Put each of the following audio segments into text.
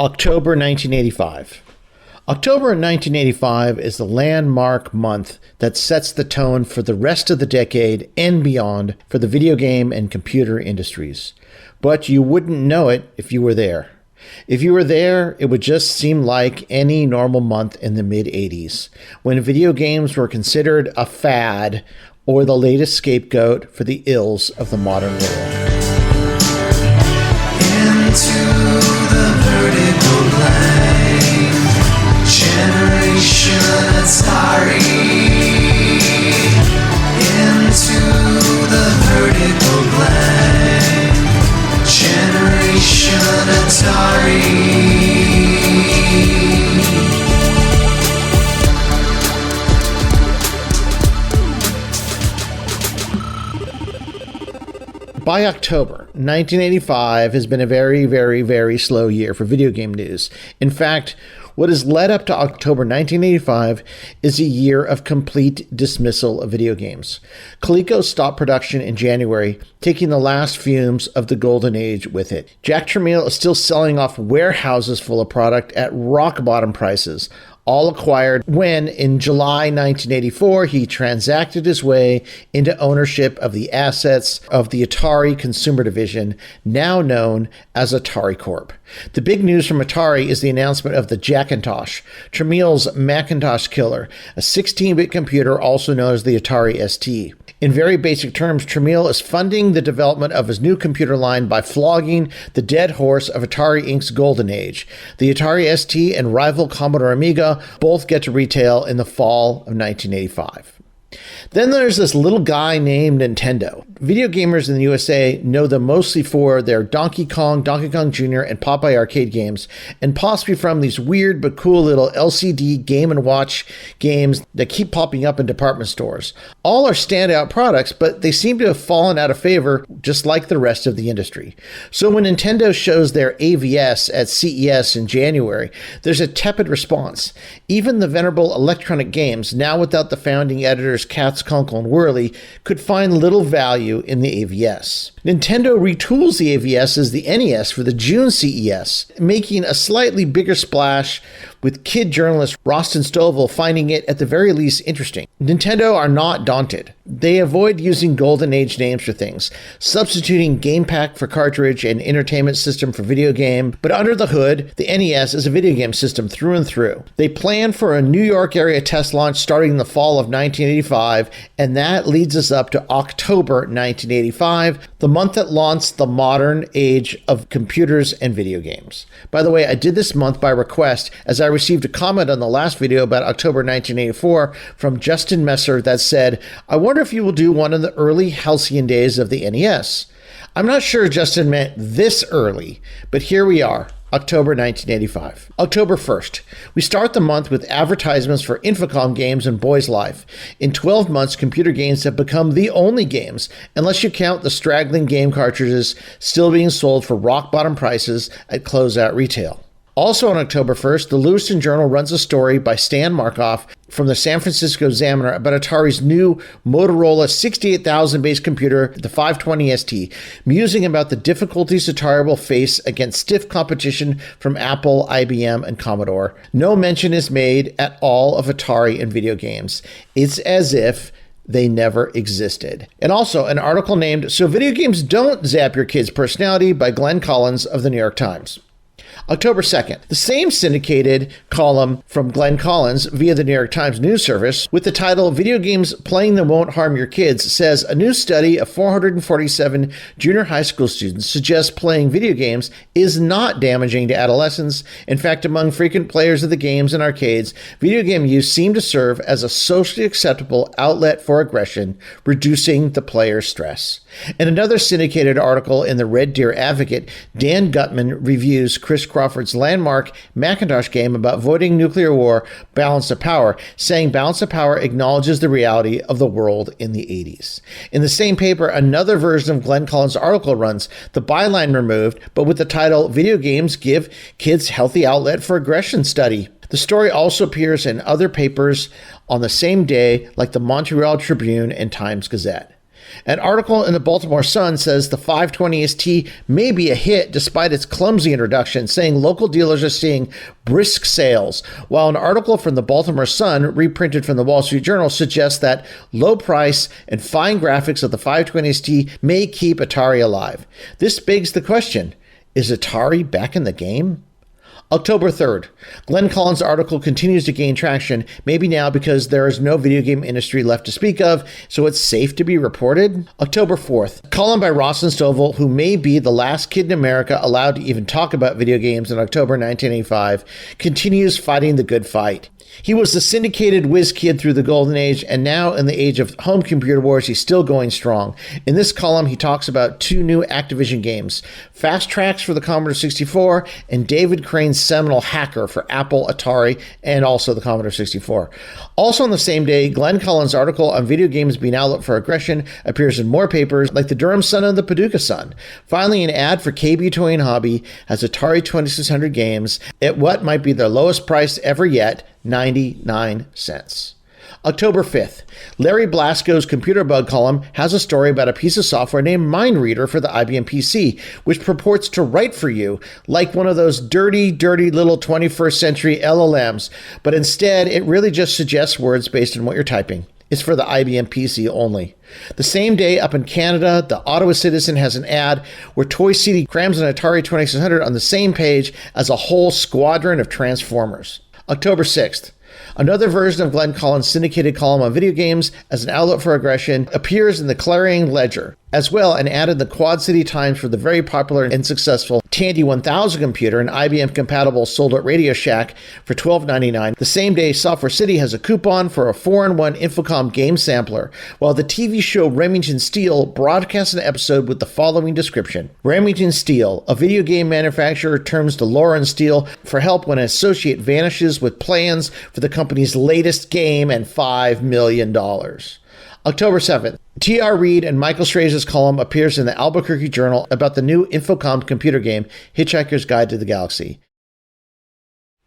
October 1985. October 1985 is the landmark month that sets the tone for the rest of the decade and beyond for the video game and computer industries. But you wouldn't know it if you were there. If you were there, it would just seem like any normal month in the mid-80s, when video games were considered a fad or the latest scapegoat for the ills of the modern world. Into the vertical line, generation Atari. Into the vertical line, generation Atari. By October, 1985 has been a very, very, very slow year for video game news. In fact, what has led up to October 1985 is a year of complete dismissal of video games. Coleco stopped production in January, taking the last fumes of the golden age with it. Jack Tramiel is still selling off warehouses full of product at rock-bottom prices, all acquired when, in July 1984, he transacted his way into ownership of the assets of the Atari consumer division, now known as AtariCrypt. The big news from Atari is the announcement of the Jackintosh, Tramiel's Macintosh killer, a 16-bit computer also known as the Atari ST. In very basic terms, Tramiel is funding the development of his new computer line by flogging the dead horse of Atari Inc.'s golden age. The Atari ST and rival Commodore Amiga both get to retail in the fall of 1985. Then there's this little guy named Nintendo. Video gamers in the USA know them mostly for their Donkey Kong, Donkey Kong Jr., and Popeye arcade games, and possibly from these weird but cool little LCD Game & Watch games that keep popping up in department stores. All are standout products, but they seem to have fallen out of favor just like the rest of the industry. So when Nintendo shows their AVS at CES in January, there's a tepid response. Even the venerable Electronic Games, now without the founding editors Katz, Kunkel, and Worley, could find little value in the AVS. Nintendo retools the AVS as the NES for the June CES, making a slightly bigger splash, with kid journalist Rostin Stovall finding it at the very least interesting. Nintendo are not daunted. They avoid using golden age names for things, substituting game pack for cartridge and entertainment system for video game, but under the hood, the NES is a video game system through and through. They plan for a New York area test launch starting in the fall of 1985, and that leads us up to October 1985, the month that launched the modern age of computers and video games. By the way, I did this month by request, as I received a comment on the last video about October 1984 from Justin Messer that said, "I wonder if you will do one of the early halcyon days of the NES." I'm not sure Justin meant this early, but here we are, October 1985. October 1st, we start the month with advertisements for Infocom games and Boys Life. In 12 months, computer games have become the only games, unless you count the straggling game cartridges still being sold for rock-bottom prices at closeout retail. Also on October 1st, the Lewiston Journal runs a story by Stan Markoff from the San Francisco Examiner about Atari's new Motorola 68,000 base computer, the 520 ST, musing about the difficulties Atari will face against stiff competition from Apple, IBM, and Commodore. No mention is made at all of Atari and video games. It's as if they never existed. And also an article named "So Video Games Don't Zap Your Kid's Personality" by Glenn Collins of the New York Times. October 2nd, the same syndicated column from Glenn Collins via the New York Times news service with the title "Video Games Playing Them Won't Harm Your Kids" says a new study of 447 junior high school students suggests playing video games is not damaging to adolescents. In fact, among frequent players of the games in arcades, video game use seemed to serve as a socially acceptable outlet for aggression, reducing the player's stress. In another syndicated article in the Red Deer Advocate, Dan Gutman reviews Chris Crawford's landmark Macintosh game about avoiding nuclear war, Balance of Power, saying Balance of Power acknowledges the reality of the world in the 80s. In the same paper, another version of Glenn Collins' article runs, the byline removed, but with the title "Video Games Give Kids Healthy Outlet for Aggression Study." The story also appears in other papers on the same day, like the Montreal Tribune and Times Gazette. An article in the Baltimore Sun says the 520ST may be a hit despite its clumsy introduction, saying local dealers are seeing brisk sales, while an article from the Baltimore Sun, reprinted from the Wall Street Journal, suggests that low price and fine graphics of the 520ST may keep Atari alive. This begs the question, is Atari back in the game? October 3rd, Glenn Collins' article continues to gain traction, maybe now because there is no video game industry left to speak of, so it's safe to be reported. October 4th, column by Rostin Stovall, who may be the last kid in America allowed to even talk about video games in October 1985, continues fighting the good fight. He was the syndicated whiz kid through the golden age, and now in the age of home computer wars, he's still going strong. In this column, he talks about two new Activision games, Fast Tracks for the Commodore 64 and David Crane's seminal Hacker for Apple, Atari, and also the Commodore 64. Also on the same day, Glenn Collins' article on video games being outlet for aggression appears in more papers like the Durham Sun and the Paducah Sun. Finally, an ad for KB Toy and Hobby has Atari 2600 games at what might be their lowest price ever yet, 99 cents. October 5th, Larry Blasco's Computer Bug column has a story about a piece of software named MindReader for the IBM PC, which purports to write for you like one of those dirty little 21st century LLMs, but instead it really just suggests words based on what you're typing. It's for the IBM PC only. The same day, up in Canada, the Ottawa Citizen has an ad where Toy City crams an Atari 2600 on the same page as a whole squadron of Transformers. October 6th, another version of Glenn Collins' syndicated column on video games as an outlet for aggression appears in the Clarion Ledger. As well, an ad in the Quad City Times for the very popular and successful Tandy 1000 computer, an IBM-compatible sold at Radio Shack for $12.99. The same day, Software City has a coupon for a 4-in-1 Infocom game sampler, while the TV show Remington Steele broadcasts an episode with the following description. Remington Steele, a video game manufacturer, turns to Lauren Steele for help when an associate vanishes with plans for the company's latest game and $5 million. October 7th, T.R. Reid and Michael Straze's column appears in the Albuquerque Journal about the new Infocom computer game, Hitchhiker's Guide to the Galaxy.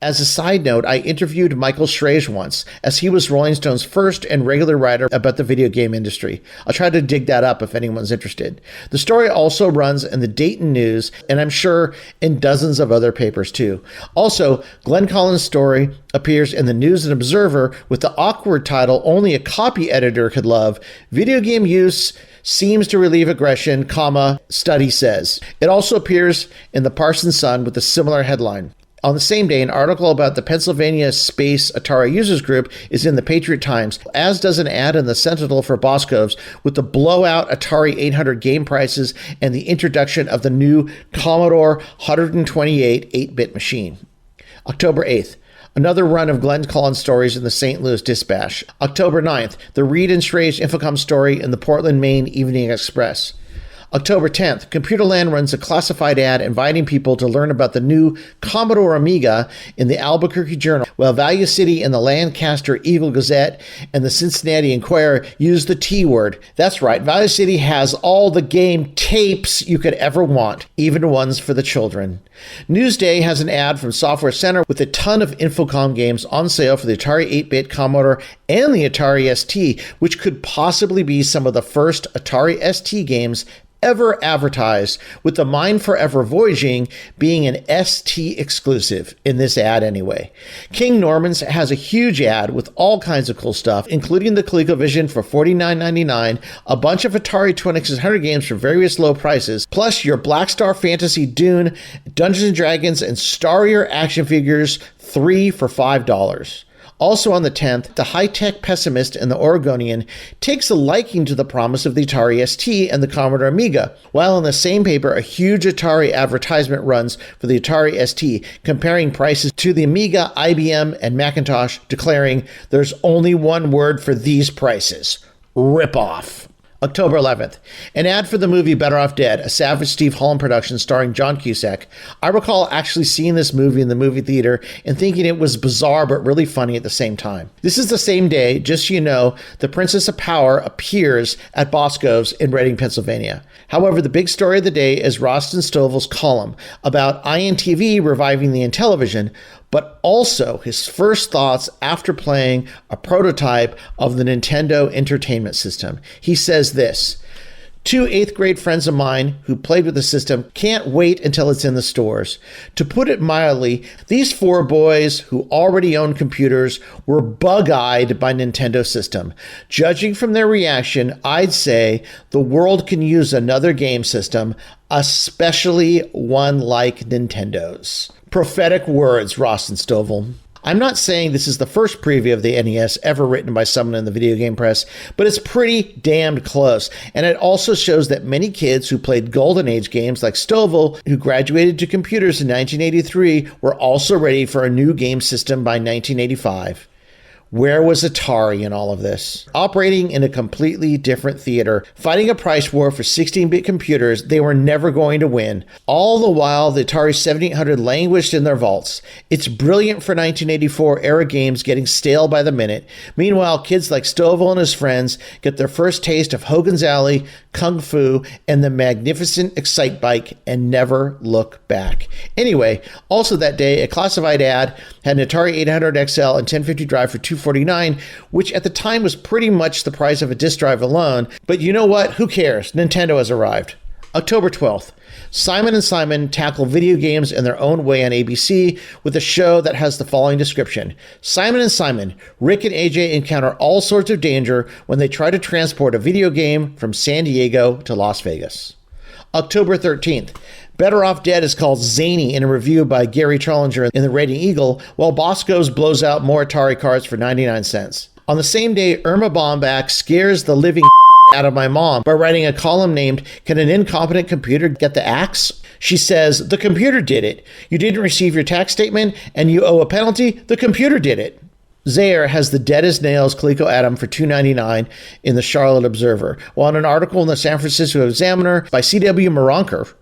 As a side note, I interviewed Michael Straze once, as he was Rolling Stone's first and regular writer about the video game industry. I'll try to dig that up if anyone's interested. The story also runs in the Dayton News, and I'm sure in dozens of other papers too. Also, Glenn Collins' story appears in the News and Observer with the awkward title only a copy editor could love, Video Game Use Seems to Relieve Aggression, study says. It also appears in the Parsons Sun with a similar headline. On the same day, an article about the Pennsylvania Space Atari Users Group is in the Patriot Times, as does an ad in the Sentinel for Boscov's with the blowout Atari 800 game prices and the introduction of the new Commodore 128 8-bit machine. October 8th. Another run of Glenn Collins stories in the St. Louis Dispatch. October 9th. The Reid and Straze Infocom story in the Portland, Maine Evening Express. October 10th, Computerland runs a classified ad inviting people to learn about the new Commodore Amiga in the Albuquerque Journal, while Value City and the Lancaster Eagle Gazette and the Cincinnati Enquirer use the T word. That's right, Value City has all the game tapes you could ever want, even ones for the children. Newsday has an ad from Software Center with a ton of Infocom games on sale for the Atari 8-bit Commodore and the Atari ST, which could possibly be some of the first Atari ST games ever advertised, with the Mind Forever Voyaging being an ST exclusive in this ad anyway. King Norman's has a huge ad with all kinds of cool stuff, including the ColecoVision for $49.99, a bunch of Atari 2600 games for various low prices, plus your Black Star Fantasy Dune, Dungeons & Dragons, and Starrier action figures, 3 for $5. Also on the 10th, the high-tech pessimist and the Oregonian takes a liking to the promise of the Atari ST and the Commodore Amiga, while in the same paper a huge Atari advertisement runs for the Atari ST, comparing prices to the Amiga, IBM, and Macintosh, declaring there's only one word for these prices: rip-off. October 11th, an ad for the movie Better Off Dead, a Savage Steve Holland production starring John Cusack. I recall actually seeing this movie in the movie theater and thinking it was bizarre but really funny at the same time. This is the same day, just so you know, the Princess of Power appears at Boscov's in Reading, Pennsylvania. However, the big story of the day is Rostin Stovall's column about INTV reviving the Intellivision, but also his first thoughts after playing a prototype of the Nintendo Entertainment System. He says this: Two 8th grade friends of mine who played with the system can't wait until it's in the stores. To put it mildly, these four boys who already own computers were bug-eyed by Nintendo's system. Judging from their reaction, I'd say the world can use another game system, especially one like Nintendo's. Prophetic words, Ross and Stovall. I'm not saying this is the first preview of the NES ever written by someone in the video game press, but it's pretty damned close. And it also shows that many kids who played Golden Age games like Stovall, who graduated to computers in 1983, were also ready for a new game system by 1985. Where was Atari in all of this? Operating in a completely different theater, fighting a price war for 16-bit computers they were never going to win. All the while, the Atari 7800 languished in their vaults. It's brilliant for 1984 era games getting stale by the minute. Meanwhile, kids like Stovall and his friends get their first taste of Hogan's Alley, Kung Fu, and the magnificent Excite Bike and never look back. Anyway, also that day, a classified ad had an Atari 800 XL and 1050 drive for $249, which at the time was pretty much the price of a disk drive alone. But you know what? Who cares? Nintendo has arrived. October 12th. Simon & Simon tackle video games in their own way on ABC with a show that has the following description. Simon & Simon, Rick and AJ encounter all sorts of danger when they try to transport a video game from San Diego to Las Vegas. October 13th. Better Off Dead is called zany in a review by Gary Trollinger in the Rating Eagle, while Bosco's blows out more Atari cards for 99 cents. On the same day, Irma Bomback scares the living out of my mom by writing a column named, "Can an incompetent computer get the axe?" She says, "The computer did it. You didn't receive your tax statement and you owe a penalty. The computer did it." Zaire has the dead as nails Coleco Adam for $2.99 in the Charlotte Observer, while in an article in the San Francisco Examiner by C.W. Moranker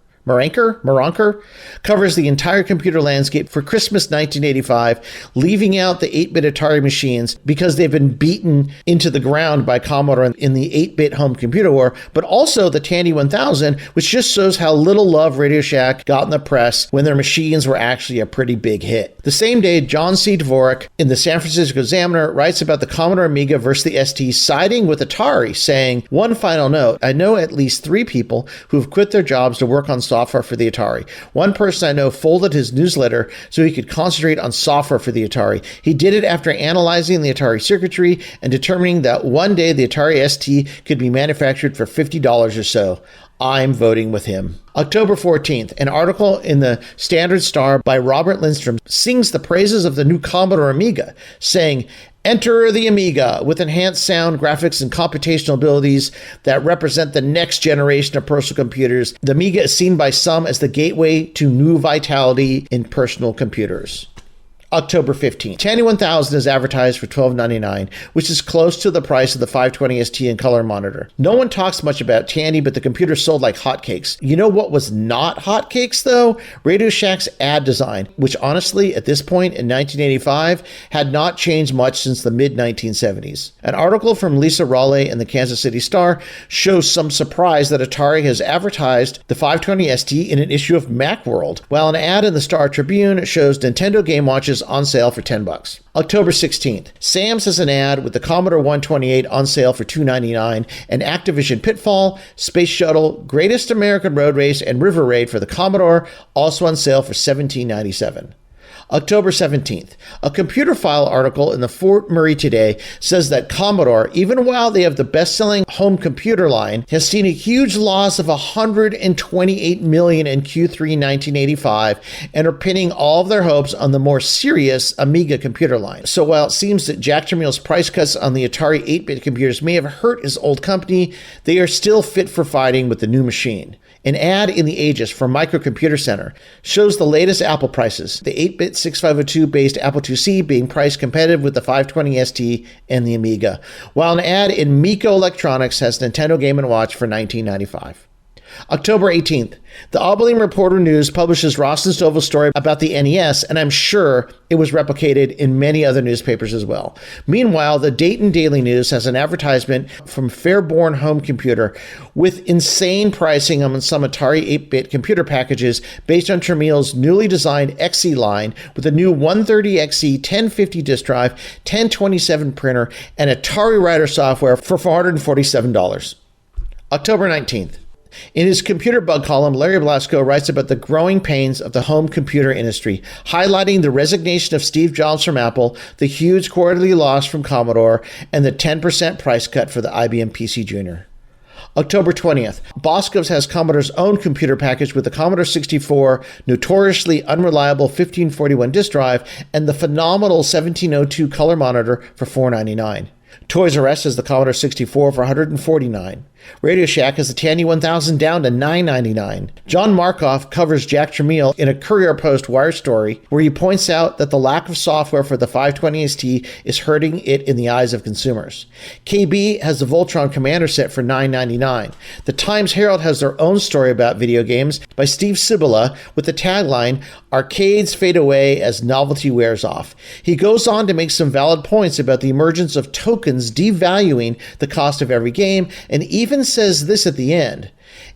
covers the entire computer landscape for Christmas 1985, leaving out the 8-bit Atari machines because they've been beaten into the ground by Commodore in the 8-bit home computer war, but also the Tandy 1000, which just shows how little love Radio Shack got in the press when their machines were actually a pretty big hit. The same day, John C. Dvorak in the San Francisco Examiner writes about the Commodore Amiga versus the ST siding with Atari, saying, "One final note, I know at least 3 people who have quit their jobs to work on software for the Atari. One person I know folded his newsletter so he could concentrate on software for the Atari. He did it after analyzing the Atari circuitry and determining that one day the Atari ST could be manufactured for $50 or so. I'm voting with him." October 14th, an article in the Standard Star by Robert Lindstrom sings the praises of the new Commodore Amiga, saying, "Enter the Amiga with enhanced sound, graphics, and computational abilities that represent the next generation of personal computers. The Amiga is seen by some as the gateway to new vitality in personal computers." October 15th. Tandy 1000 is advertised for $12.99, which is close to the price of the 520 ST and color monitor. No one talks much about Tandy, but the computer sold like hotcakes. You know what was not hotcakes, though? Radio Shack's ad design, which honestly, at this point in 1985, had not changed much since the mid-1970s. An article from Lisa Raleigh in the Kansas City Star shows some surprise that Atari has advertised the 520 ST in an issue of Macworld, while an ad in the Star Tribune shows Nintendo Game Watches on sale for $10. October 16th. Sam's has an ad with the Commodore 128 on sale for $2.99, and Activision Pitfall, Space Shuttle, Greatest American Road Race, and River Raid for the Commodore, also on sale for $17.97. October 17th. A computer file article in the Fort Murray Today says that Commodore, even while they have the best-selling home computer line, has seen a huge loss of $128 million in Q3 1985 and are pinning all of their hopes on the more serious Amiga computer line. So while it seems that Jack Tremill's price cuts on the Atari 8-bit computers may have hurt his old company, they are still fit for fighting with the new machine. An ad in the Aegis from Microcomputer Center shows the latest Apple prices, the 8-bit 6502-based Apple IIc being priced competitive with the 520 ST and the Amiga, while an ad in Miko Electronics has Nintendo Game & Watch for $19.95. October 18th. The Abilene Reporter News publishes Ross and Stovall's story about the NES, and I'm sure it was replicated in many other newspapers as well. Meanwhile, the Dayton Daily News has an advertisement from Fairborn Home Computer with insane pricing on some Atari 8-bit computer packages based on Tremill's newly designed XE line with a new 130 XE 1050 disk drive, 1027 printer, and Atari Writer software for $447. October 19th. In his computer bug column, Larry Blasco writes about the growing pains of the home computer industry, highlighting the resignation of Steve Jobs from Apple, the huge quarterly loss from Commodore, and the 10% price cut for the IBM PC Junior. October 20th. Boscov's has Commodore's own computer package with the Commodore 64, notoriously unreliable 1541 disk drive, and the phenomenal 1702 color monitor for $499. Toys R Us has the Commodore 64 for $149. Radio Shack has the Tandy 1000 down to $999. John Markoff covers Jack Tramiel in a Courier Post wire story where he points out that the lack of software for the 520ST is hurting it in the eyes of consumers. KB has the Voltron Commander set for $999. The Times Herald has their own story about video games by Steve Sibylla with the tagline, "Arcades fade away as novelty wears off." He goes on to make some valid points about the emergence of tokens devaluing the cost of every game, and even says this at the end: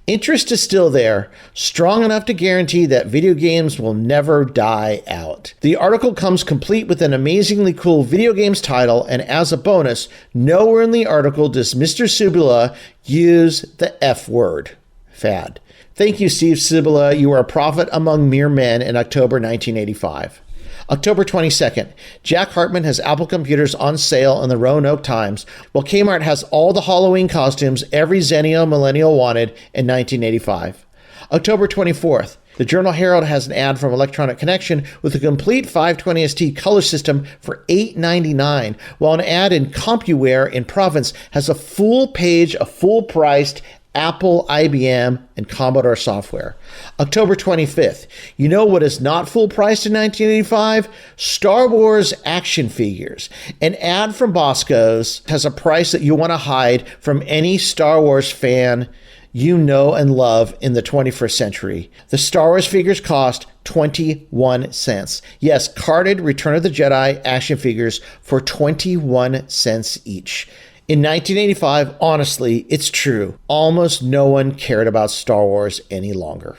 interest is still there, strong enough to guarantee that video games will never die out. The article comes complete with an amazingly cool video games title, and as a bonus, nowhere in the article does Mr. Sibylla use the F word. Fad. Thank you, Steve Sibylla. You are a prophet among mere men in October 1985. October 22nd, Jack Hartman has Apple computers on sale in the Roanoke Times, while Kmart has all the Halloween costumes every Zennial millennial wanted in 1985. October 24th, the Journal Herald has an ad from Electronic Connection with a complete 520ST color system for $899, while an ad in CompuWare in Province has a full page of full-priced Apple, IBM, and Commodore software. October 25th. You know what is not full priced in 1985? Star Wars action figures. An ad from Bosco's has a price that you want to hide from any Star Wars fan you know and love in the 21st century. The Star Wars figures cost 21 cents. Yes, carded Return of the Jedi action figures for 21 cents each. In 1985, honestly, it's true. Almost no one cared about Star Wars any longer.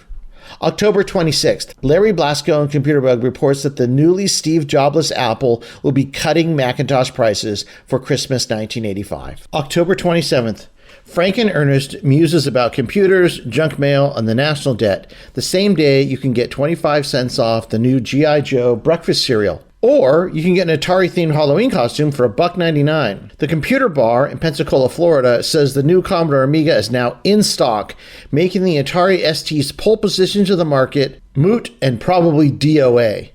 October 26th, Larry Blasco in Computer Bug reports that the newly Steve Jobless Apple will be cutting Macintosh prices for Christmas 1985. October 27th, Frank and Ernest muses about computers, junk mail, and the national debt. The same day, you can get 25 cents off the new G.I. Joe breakfast cereal. Or you can get an Atari-themed Halloween costume for $1.99. The Computer Bar in Pensacola, Florida says the new Commodore Amiga is now in stock, making the Atari ST's pole position to the market moot and probably DOA.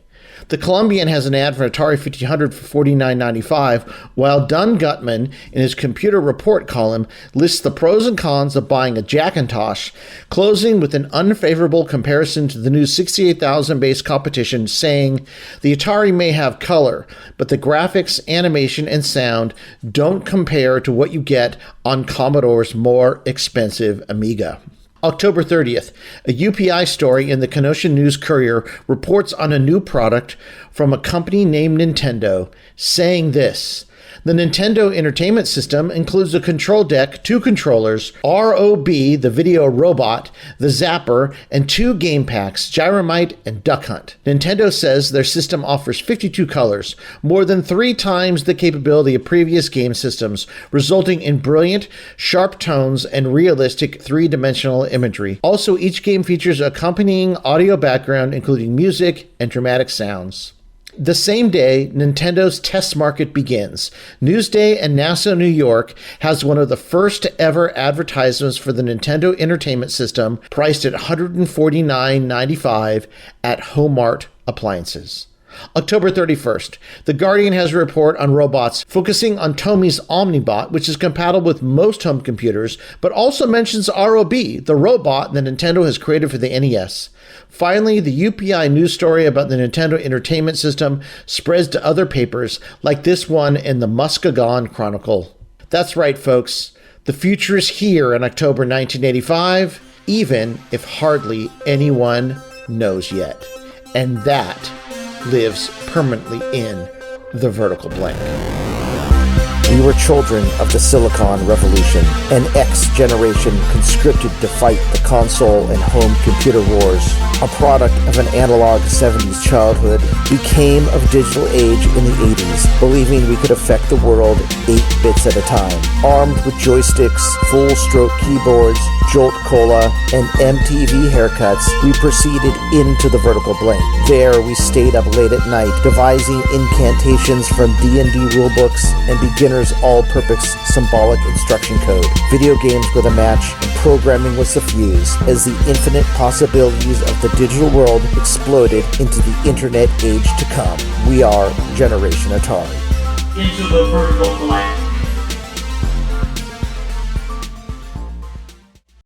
The Columbian has an ad for Atari 1500 for $49.95, while Dunn Gutman, in his computer report column, lists the pros and cons of buying a Jackintosh, closing with an unfavorable comparison to the new 68,000 base competition, saying, "The Atari may have color, but the graphics, animation, and sound don't compare to what you get on Commodore's more expensive Amiga." October 30th, a UPI story in the Kenosha News Courier reports on a new product from a company named Nintendo, saying this: the Nintendo Entertainment System includes a control deck, 2 controllers, ROB, the video robot, the Zapper, and 2 game packs, Gyromite and Duck Hunt. Nintendo says their system offers 52 colors, more than 3 times the capability of previous game systems, resulting in brilliant, sharp tones and realistic 3-dimensional imagery. Also, each game features accompanying audio background, including music and dramatic sounds. The same day, Nintendo's test market begins. Newsday and Nassau, New York has one of the first ever advertisements for the Nintendo Entertainment System, priced at $149.95 at Homart Appliances. October 31st, The Guardian has a report on robots focusing on Tomi's Omnibot, which is compatible with most home computers, but also mentions ROB, the robot that Nintendo has created for the NES. Finally, the UPI news story about the Nintendo Entertainment System spreads to other papers, like this one in the Muskegon Chronicle. That's right, folks. The future is here in October 1985, even if hardly anyone knows yet. And that lives permanently in the vertical blank. We were children of the Silicon Revolution, an X generation conscripted to fight the console and home computer wars. A product of an analog 70s childhood, we came of digital age in the 80s, believing we could affect the world 8 bits at a time. Armed with joysticks, full-stroke keyboards, Jolt Cola, and MTV haircuts, we proceeded into the vertical blank. There, we stayed up late at night, devising incantations from D&D rulebooks and beginners' all-purpose symbolic instruction code. Video games were the match, and programming was the fuse, as the infinite possibilities of the digital world exploded into the internet age to come. We are Generation Atari. Into the vertical blank.